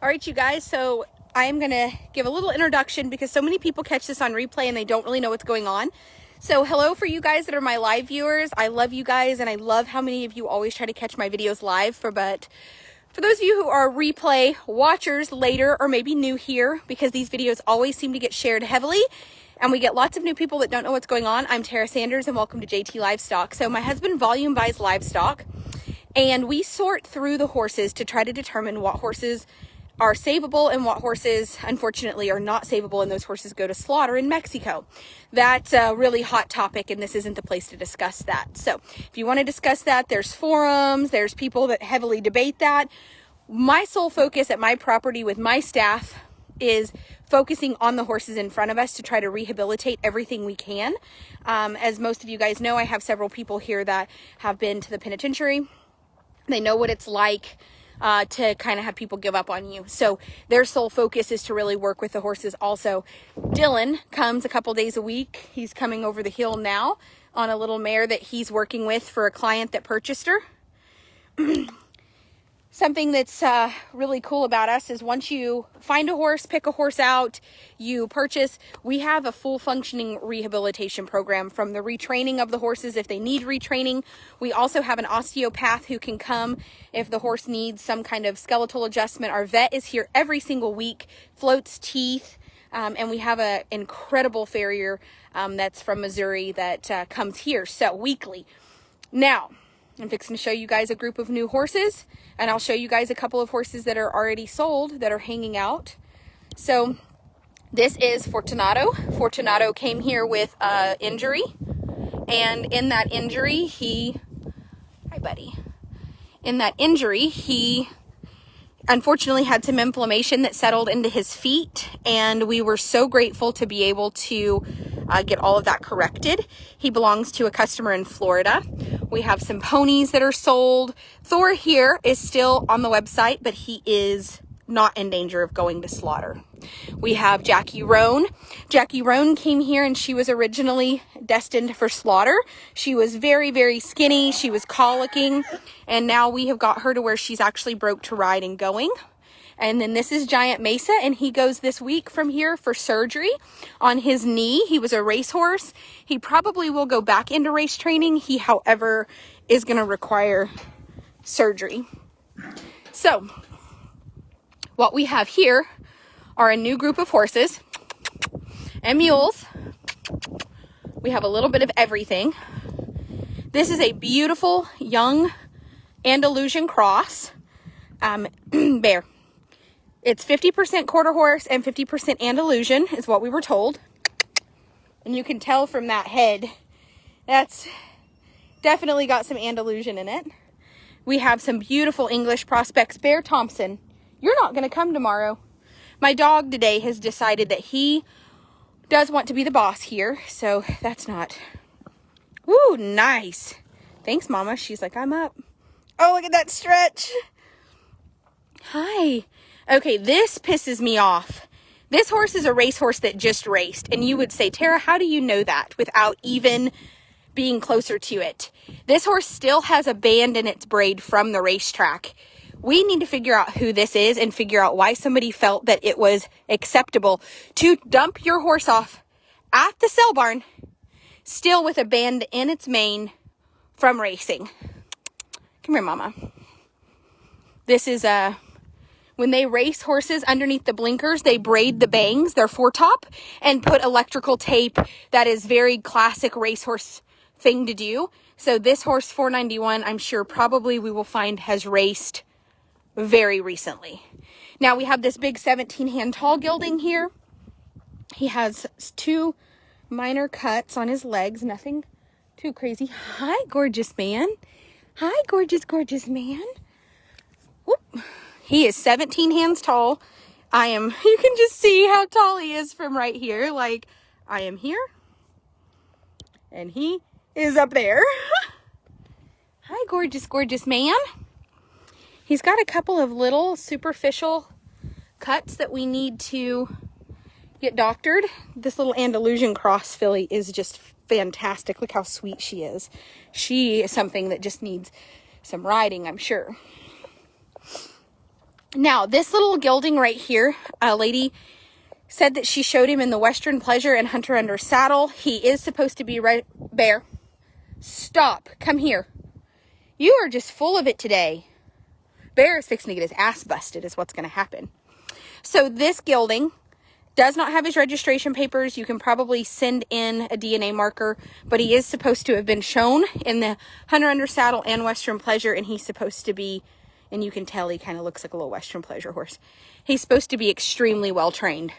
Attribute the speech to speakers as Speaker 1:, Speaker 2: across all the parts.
Speaker 1: All right, you guys, so I am going to give a little introduction because so many people catch this on replay and they don't really know what's going on. So hello for you guys that are my live viewers. I love you guys and I love how many of you always try to catch my videos live. But for those of you who are replay watchers later or maybe new here, because these videos always seem to get shared heavily and we get lots of new people that don't know what's going on, I'm Tara Sanders and welcome to JT Livestock. So my husband volume buys livestock and we sort through the horses to try to determine what horses are savable and what horses unfortunately are not savable, and those horses go to slaughter in Mexico. That's a really hot topic and this isn't the place to discuss that. So if you want to discuss that, there's forums, there's people that heavily debate that. My sole focus at my property with my staff is focusing on the horses in front of us to try to rehabilitate everything we can. As most of you guys know, I have several people here that have been to the penitentiary. They know what it's like to kind of have people give up on you. So their sole focus is to really work with the horses also. Dylan comes a couple days a week. He's coming over the hill now on a little mare that he's working with for a client that purchased her. Something that's really cool about us is once you find a horse, pick a horse out, you purchase, we have a full functioning rehabilitation program, from the retraining of the horses if they need retraining. We also have an osteopath who can come if the horse needs some kind of skeletal adjustment. Our vet is here every single week, floats teeth, and we have an incredible farrier that's from Missouri that comes here, so weekly. Now, I'm fixing to show you guys a group of new horses, and I'll show you guys a couple of horses that are already sold that are hanging out. So this is Fortunato. Fortunato came here with injury, and in that injury he unfortunately had some inflammation that settled into his feet, and we were so grateful to be able to get all of that corrected. He belongs to a customer in Florida. We have some ponies that are sold. Thor here is still on the website, but he is not in danger of going to slaughter. We have Jackie Roan. Jackie Roan came here and she was originally destined for slaughter. She was very, very skinny. She was colicking, and now we have got her to where she's actually broke to ride and going. And then this is Giant Mesa, and he goes this week from here for surgery on his knee. He was a racehorse. He probably will go back into race training. He, however, is going to require surgery. So what we have here are a new group of horses and mules. We have a little bit of everything. This is a beautiful young Andalusian cross bear. It's 50% quarter horse and 50% Andalusian is what we were told. And you can tell from that head, that's definitely got some Andalusian in it. We have some beautiful English prospects. Bear Thompson, you're not going to come tomorrow. My dog today has decided that he does want to be the boss here, so that's not. Woo, nice. Thanks, Mama. She's like, I'm up. Oh, look at that stretch. Hi. Okay, this pisses me off. This horse is a racehorse that just raced, and you would say, Tara, how do you know that without even being closer to it? This horse still has a band in its braid from the racetrack. We need to figure out who this is and figure out why somebody felt that it was acceptable to dump your horse off at the sale barn still with a band in its mane from racing. Come here, Mama. This is when they race horses underneath the blinkers, they braid the bangs, their foretop, and put electrical tape. That is very classic racehorse thing to do. So this horse, 491, I'm sure probably we will find has raced very recently. Now we have this big 17-hand tall gelding here. He has 2 minor cuts on his legs, nothing too crazy. Hi, gorgeous man. Hi, gorgeous, gorgeous man. Whoop. He is 17 hands tall. You can just see how tall he is from right here. Like, I am here, and he is up there. Hi, gorgeous, gorgeous man. He's got a couple of little superficial cuts that we need to get doctored. This little Andalusian cross filly is just fantastic. Look how sweet she is. She is something that just needs some riding, I'm sure. Now, this little gelding right here, a lady said that she showed him in the Western Pleasure and Hunter Under Saddle. He is supposed to be right. Bear, stop. Come here. You are just full of it today. Bear is fixing to get his ass busted is what's going to happen. So this gelding does not have his registration papers. You can probably send in a DNA marker, but he is supposed to have been shown in the Hunter Under Saddle and Western Pleasure, and he's supposed to be, and you can tell he kind of looks like a little Western Pleasure horse. He's supposed to be extremely well trained.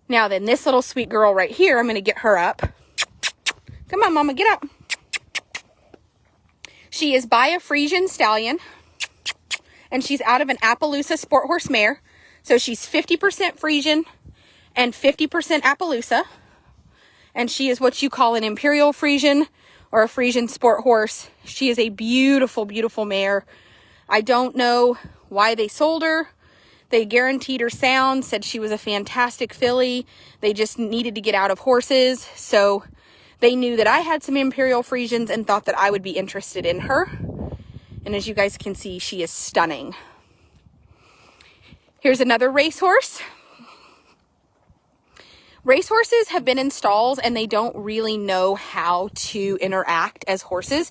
Speaker 1: Now then, this little sweet girl right here, I'm going to get her up. Come on, Mama, get up. She is by a Frisian stallion, and she's out of an Appaloosa sport horse mare. So she's 50% Frisian and 50% Appaloosa. And she is what you call an Imperial Frisian or a Frisian sport horse. She is a beautiful, beautiful mare. I don't know why they sold her. They guaranteed her sound, said she was a fantastic filly. They just needed to get out of horses. So they knew that I had some Imperial Frisians and thought that I would be interested in her. And as you guys can see, she is stunning. Here's another racehorse. Racehorses have been in stalls and they don't really know how to interact as horses.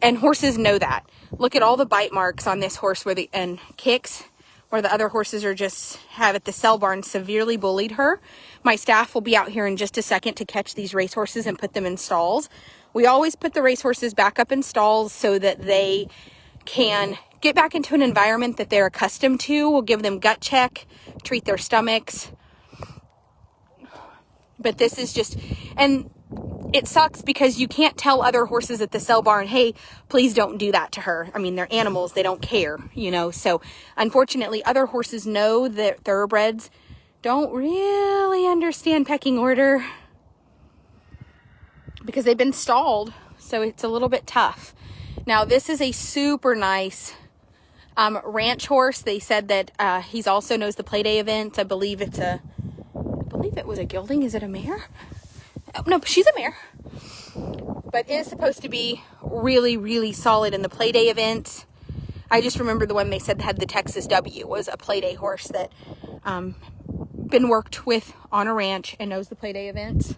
Speaker 1: And horses know that. Look at all the bite marks on this horse and kicks where the other horses are just have at the sell barn severely bullied her. My staff will be out here in just a second to catch these racehorses and put them in stalls. We always put the racehorses back up in stalls so that they can get back into an environment that they're accustomed to. We'll give them gut check, treat their stomachs. But this is just, and it sucks because you can't tell other horses at the sell barn, hey, please don't do that to her. I mean, they're animals. They don't care, you know. So unfortunately, other horses know that thoroughbreds don't really understand pecking order because they've been stalled. So it's a little bit tough. Now, this is a super nice ranch horse. They said that he's also knows the play day events. I believe it was a gelding. Is it a mare? Oh, no, she's a mare. But is supposed to be really, really solid in the play day events. I just remember the one they said had the Texas W was a play day horse that been worked with on a ranch and knows the play day events.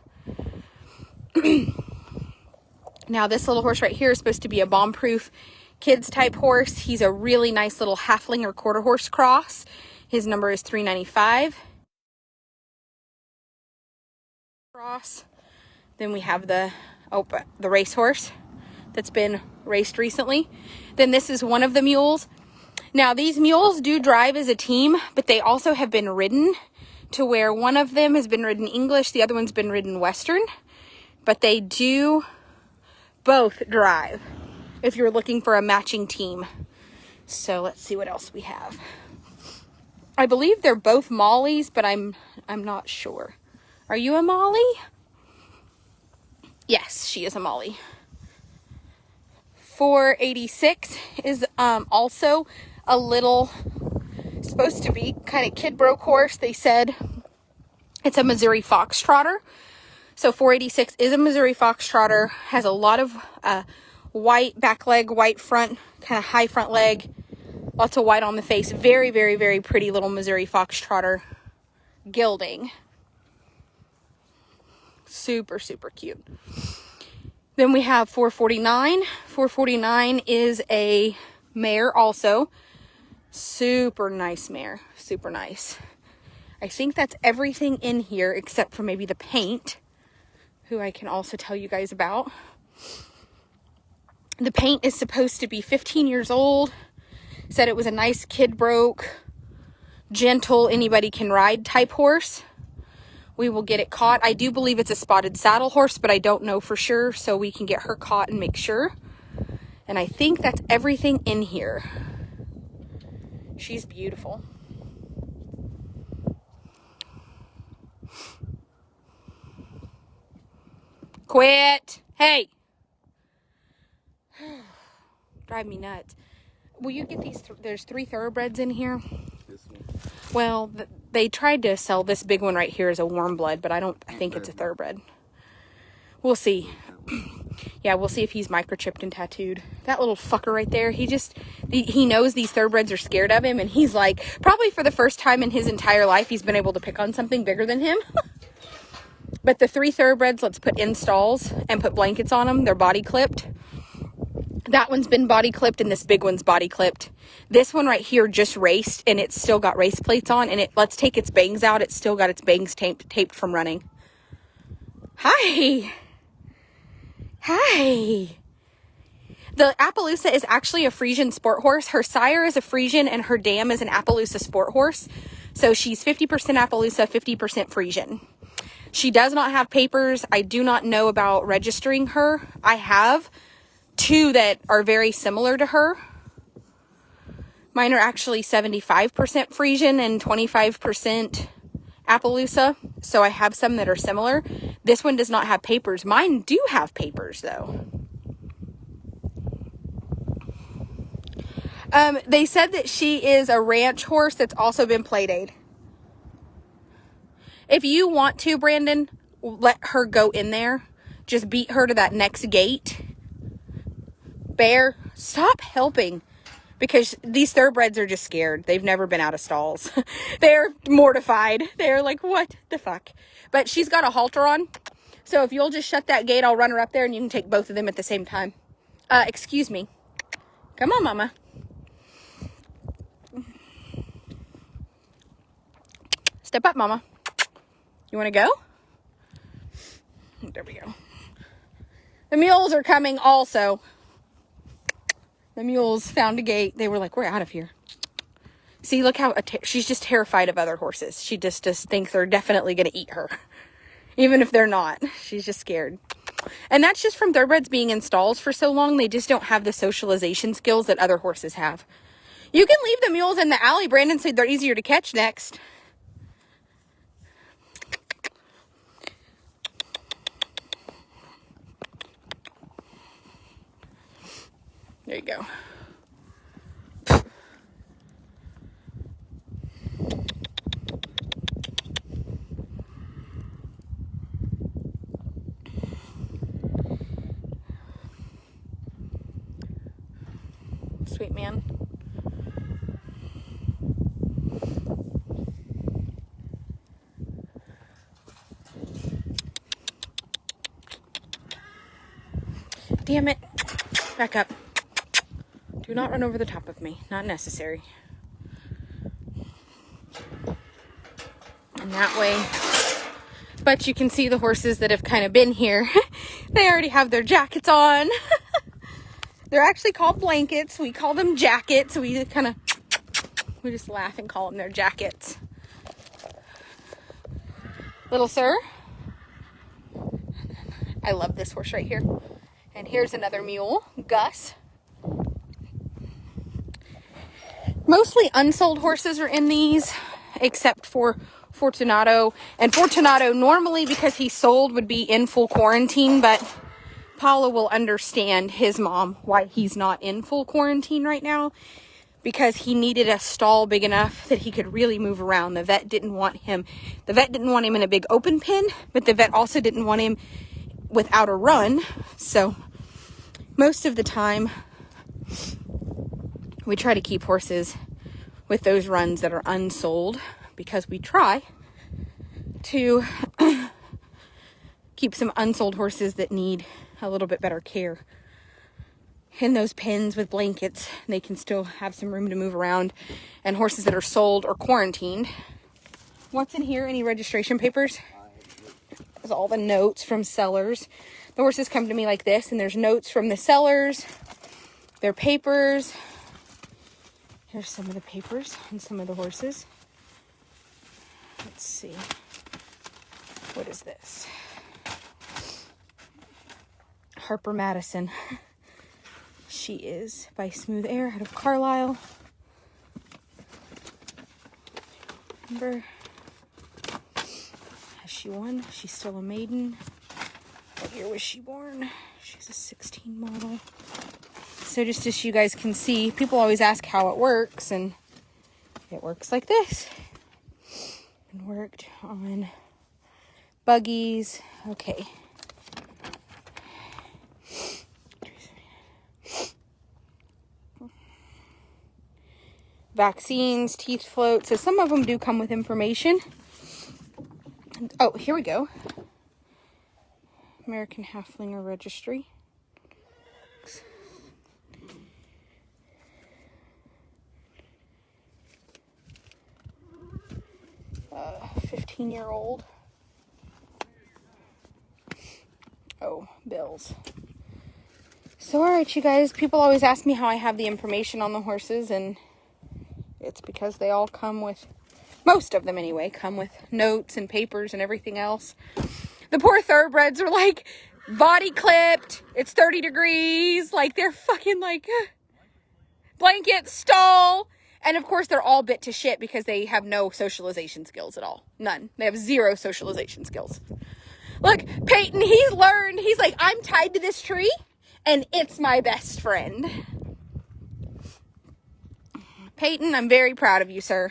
Speaker 1: Now, this little horse right here is supposed to be a bomb-proof kids type horse. He's a really nice little halfling or quarter horse cross. His number is 395. Cross. Then we have the racehorse that's been raced recently. Then this is one of the mules. Now, these mules do drive as a team, but they also have been ridden to where one of them has been ridden English, the other one's been ridden Western. But they do both drive if you're looking for a matching team. So let's see what else we have. I believe they're both Mollies, but I'm not sure. Are you a Molly? Yes, she is a Molly. 486 is also a little, supposed to be kind of kid broke horse. They said it's a Missouri Foxtrotter. So 486 is a Missouri Foxtrotter, has a lot of white back leg, white front, kind of high front leg, lots of white on the face. Very, very, very pretty little Missouri Foxtrotter gelding. Super, super cute. Then we have 449. 449 is a mare also. Super nice mare. Super nice. I think that's everything in here except for maybe the paint, who I can also tell you guys about. The paint is supposed to be 15 years old. Said it was a nice kid broke, gentle, anybody can ride type horse. We will get it caught. I do believe it's a spotted saddle horse, but I don't know for sure, so we can get her caught and make sure. And I think that's everything in here. She's beautiful. Quit. Hey. Drive me nuts. Will you get these? There's 3 thoroughbreds in here. This one. Well, they tried to sell this big one right here as a warm blood, but I think it's a thoroughbred. We'll see. Yeah, we'll see if he's microchipped and tattooed. That little fucker right there, he knows these thoroughbreds are scared of him, and he's like, probably for the first time in his entire life, he's been able to pick on something bigger than him. But the 3 thoroughbreds, let's put in stalls and put blankets on them. They're body clipped. That one's been body clipped, and this big one's body clipped. This one right here just raced, and it's still got race plates on, and let's take its bangs out. It's still got its bangs taped from running. Hi. Hi. The Appaloosa is actually a Friesian sport horse. Her sire is a Friesian, and her dam is an Appaloosa sport horse. So she's 50% Appaloosa, 50% Friesian. She does not have papers. I do not know about registering her. I have 2 that are very similar to her. Mine are actually 75% Friesian and 25% Appaloosa. So I have some that are similar. This one does not have papers. Mine do have papers though. They said that she is a ranch horse that's also been played. If you want to, Brandon, let her go in there. Just beat her to that next gate. Bear, stop helping. Because these thoroughbreds are just scared. They've never been out of stalls. They're mortified. They're like, what the fuck? But she's got a halter on. So if you'll just shut that gate, I'll run her up there and you can take both of them at the same time. Excuse me. Come on, Mama. Step up, Mama. You want to go? There we go. The mules are coming also. The mules found a gate. They were like, we're out of here. See, look how she's just terrified of other horses. She just thinks they're definitely going to eat her. Even if they're not. She's just scared. And that's just from thoroughbreds being in stalls for so long. They just don't have the socialization skills that other horses have. You can leave the mules in the alley. Brandon said they're easier to catch next. There you go. Sweet man. Damn it. Back up. Do not run over the top of me. Not necessary. And that way. But you can see the horses that have kind of been here. They already have their jackets on. They're actually called blankets. We call them jackets. We just laugh and call them their jackets. Little sir. I love this horse right here. And here's another mule, Gus. Mostly unsold horses are in these, except for Fortunato. And Fortunato, normally because he's sold, would be in full quarantine, but Paula will understand his mom why he's not in full quarantine right now, because he needed a stall big enough that he could really move around. The vet didn't want him in a big open pen, but the vet also didn't want him without a run. So most of the time we try to keep horses with those runs that are unsold, because we try to keep some unsold horses that need a little bit better care in those pens with blankets. They can still have some room to move around. And horses that are sold or quarantined. What's in here? Any registration papers? There's all the notes from sellers. The horses come to me like this, and there's notes from the sellers, their papers. Here's some of the papers on some of the horses. Let's see. What is this? Harper Madison. She is by Smooth Air out of Carlisle. Remember, has she won? She's still a maiden. What year was she born? She's a 16 model. So just as you guys can see, people always ask how it works, and it works like this. And worked on buggies. Okay. vaccines, teeth float. So some of them do come with information. Oh, here we go. American Halflinger Registry. 15-year-old. Oh, bills. So, alright, you guys. People always ask me how I have the information on the horses, and it's because they all come with, most of them anyway, come with notes and papers and everything else. The poor thoroughbreds are like body clipped. It's 30 degrees. Like, they're fucking like blanket, stall. And of course, they're all bit to shit because they have no socialization skills at all. None. They have zero socialization skills. Look, Peyton, he's learned. He's like, I'm tied to this tree and it's my best friend. Peyton, I'm very proud of you, sir.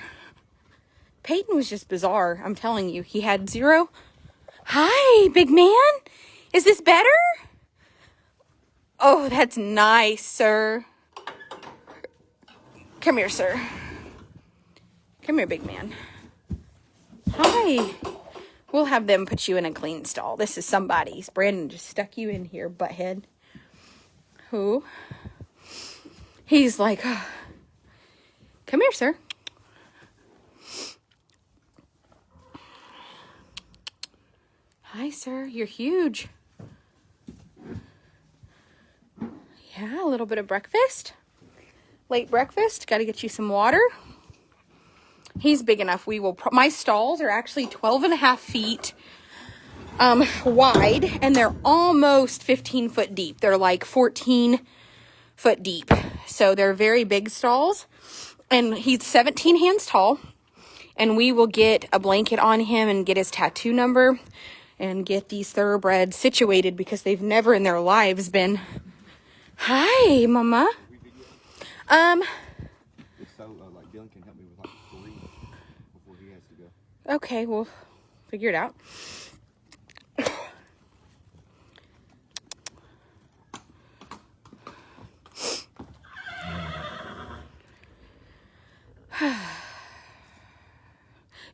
Speaker 1: Peyton was just bizarre. I'm telling you, he had zero. Hi, big man. Is this better? Oh, that's nice, sir. Come here, sir. Come here, big man. Hi. We'll have them put you in a clean stall. This is somebody's. Brandon just stuck you in here, butthead. Who? He's like, oh. Come here, sir. Hi, sir. You're huge. Yeah, a little bit of breakfast. Late breakfast. Got to get you some water. He's big enough. We will. My stalls are actually 12 and a half feet wide, and they're almost 15 foot deep. They're like 14 foot deep. So they're very big stalls. And he's 17 hands tall. And we will get a blanket on him and get his tattoo number and get these thoroughbreds situated because they've never in their lives been. Hi, Mama.
Speaker 2: Like Dylan can help me with like 3 before he has to go.
Speaker 1: Okay, we'll figure it out.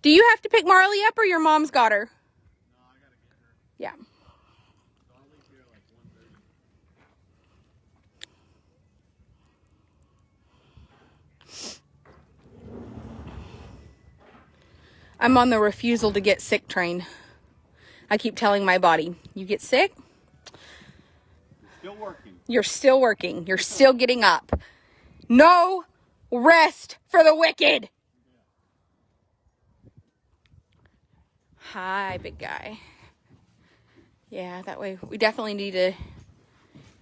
Speaker 1: Do you have to pick Marley up or your mom's got her?
Speaker 2: No, I gotta get her.
Speaker 1: Yeah.
Speaker 2: So I'll leave here like 1:30.
Speaker 1: I'm on the refusal to get sick train. I keep telling my body, you get sick?
Speaker 2: Still working.
Speaker 1: You're still working. You're still getting up. No rest for the wicked. Hi, big guy. Yeah, that way we definitely need to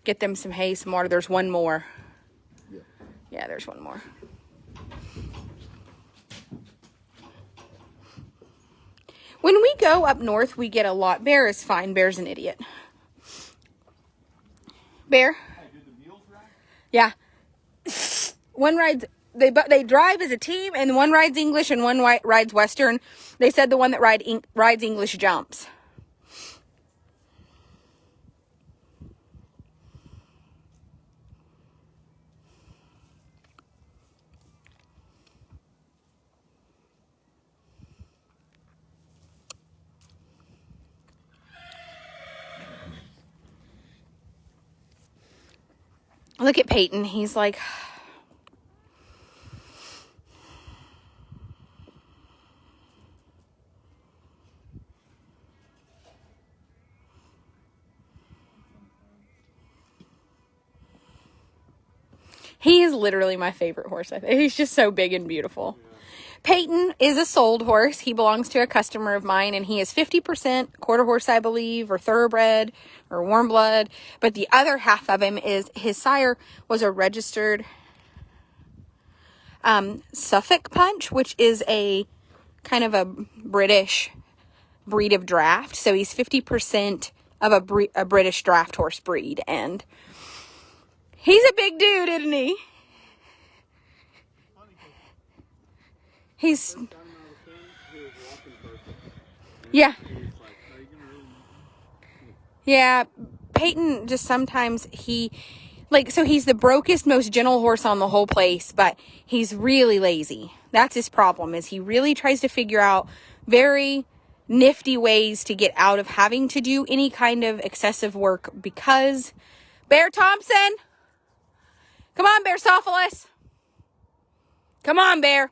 Speaker 1: get them some hay, some water. There's one more. Yeah, there's one more. When we go up north, we get a lot. Bear is fine. Bear's an idiot. Bear?
Speaker 2: Hey, did the mules ride?
Speaker 1: Yeah. One rides, they drive as a team, and one rides English and one rides Western. They said the one that rides English jumps. Look at Peyton. He's like... He is literally my favorite horse. I think he's just so big and beautiful. Yeah. Peyton is a sold horse. He belongs to a customer of mine, and he is 50% quarter horse, I believe, or thoroughbred, or warm blood. But the other half of him is his sire was a registered Suffolk punch, which is a kind of a British breed of draft. So he's 50% of a British draft horse breed, and he's a big dude, isn't he? He's... Yeah. Yeah, Peyton just sometimes Like, so he's the brokest, most gentle horse on the whole place, but he's really lazy. That's his problem, is he really tries to figure out very nifty ways to get out of having to do any kind of excessive work because Bear Thompson, come on, Bear Sophilis. Come on, Bear.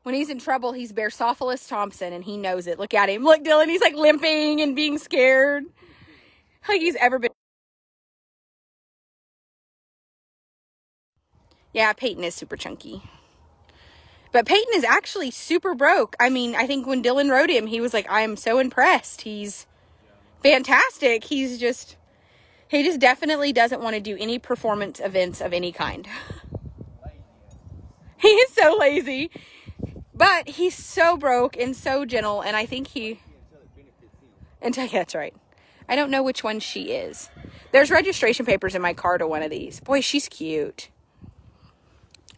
Speaker 1: When he's in trouble, he's Bear Sophilis Thompson, and he knows it. Look at him. Look, Dylan, he's like limping and being scared. Like he's ever been. Yeah, Peyton is super chunky. But Peyton is actually super broke. I mean, I think when Dylan rode him, he was like, I am so impressed. He's fantastic. He just definitely doesn't want to do any performance events of any kind. He is so lazy. But he's so broke and so gentle, and I think yeah, that's right. I don't know which one she is. There's registration papers in my car to one of these. Boy, she's cute.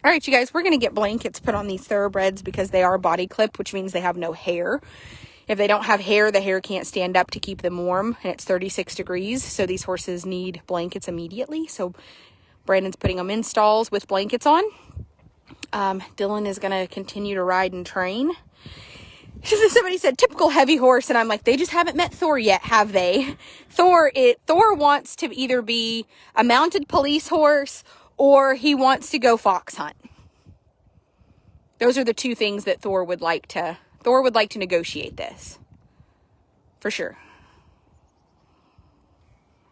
Speaker 1: All right, you guys, we're going to get blankets put on these thoroughbreds because they are body clipped, which means they have no hair. If they don't have hair, the hair can't stand up to keep them warm, and it's 36 degrees, so these horses need blankets immediately. So Brandon's putting them in stalls with blankets on. Dylan is going to continue to ride and train. Somebody said typical heavy horse, and I'm like, they just haven't met Thor yet, have they? Thor wants to either be a mounted police horse or he wants to go fox hunt. Those are the two things that Thor would like to negotiate this. For sure.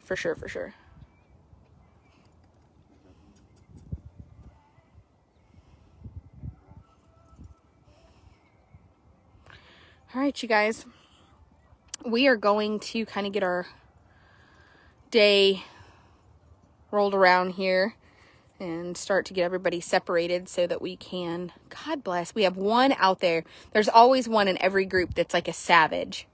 Speaker 1: For sure, for sure. All right, you guys, we are going to kind of get our day rolled around here and start to get everybody separated so that we can, God bless, we have one out there. There's always one in every group that's like a savage.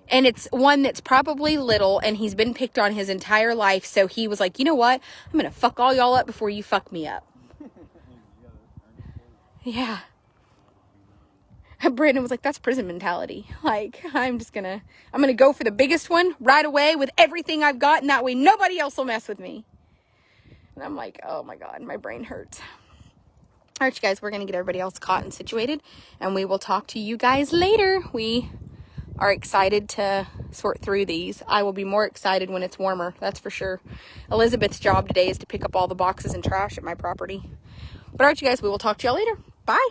Speaker 1: And it's one that's probably little and he's been picked on his entire life. So he was like, you know what? I'm going to fuck all y'all up before you fuck me up. Yeah. Brandon was like, that's prison mentality. Like, I'm going to go for the biggest one right away with everything I've got. And that way nobody else will mess with me. And I'm like, oh my God, my brain hurts. All right, you guys, we're going to get everybody else caught and situated. And we will talk to you guys later. We are excited to sort through these. I will be more excited when it's warmer. That's for sure. Elizabeth's job today is to pick up all the boxes and trash at my property. But all right, you guys, we will talk to y'all later. Bye.